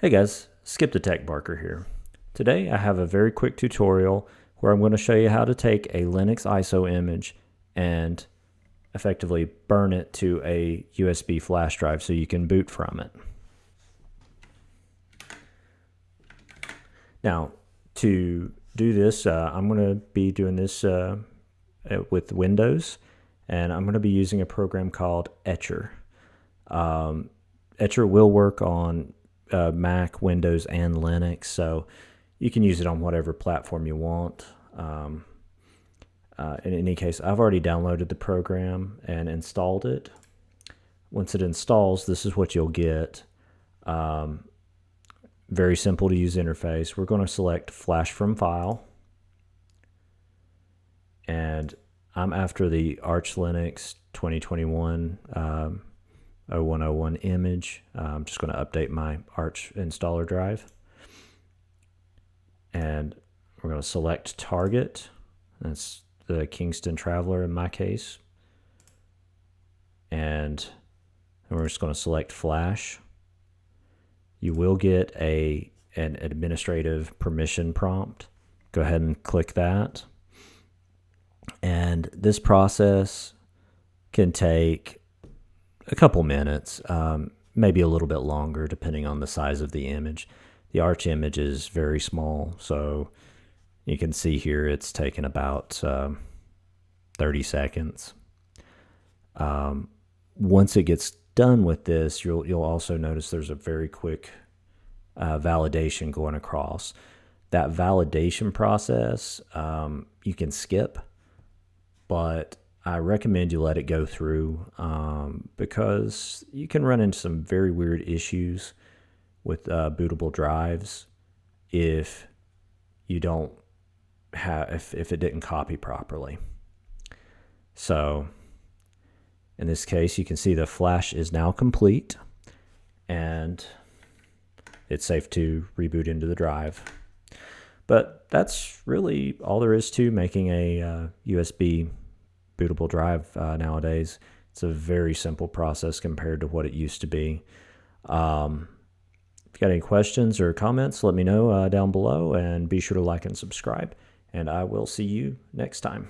Hey guys, Skip the Tech Barker here. Today I have a very quick tutorial where I'm going to show you how to take a Linux ISO image and effectively burn it to a USB flash drive so you can boot from it. Now, to do this, I'm going to be doing this with Windows, and I'm going to be using a program called Etcher. Etcher will work on Mac, Windows, and Linux, so you can use it on whatever platform you want. In any case, I've already downloaded the program and installed it. Once it installs, this is what you'll get. Very simple to use interface. We're going to select Flash from File, and I'm after the Arch Linux 2021 0101 image. I'm just going to update my Arch installer drive. And we're going to select target. That's the Kingston Traveler in my case. And we're just going to select flash. You will get an administrative permission prompt. Go ahead and click that. And this process can take a couple minutes, maybe a little bit longer depending on the size of the image. The Arch image is very small, so you can see here it's taken about 30 seconds. Once it gets done with this, you'll also notice there's a very quick validation going across. That validation process you can skip, but I recommend you let it go through because you can run into some very weird issues with bootable drives if you don't have if it didn't copy properly. So in this case, you can see the flash is now complete and it's safe to reboot into the drive. But that's really all there is to making a USB bootable drive nowadays. It's a very simple process compared to what it used to be. If you got any questions or comments, let me know down below, and be sure to like and subscribe, and I will see you next time.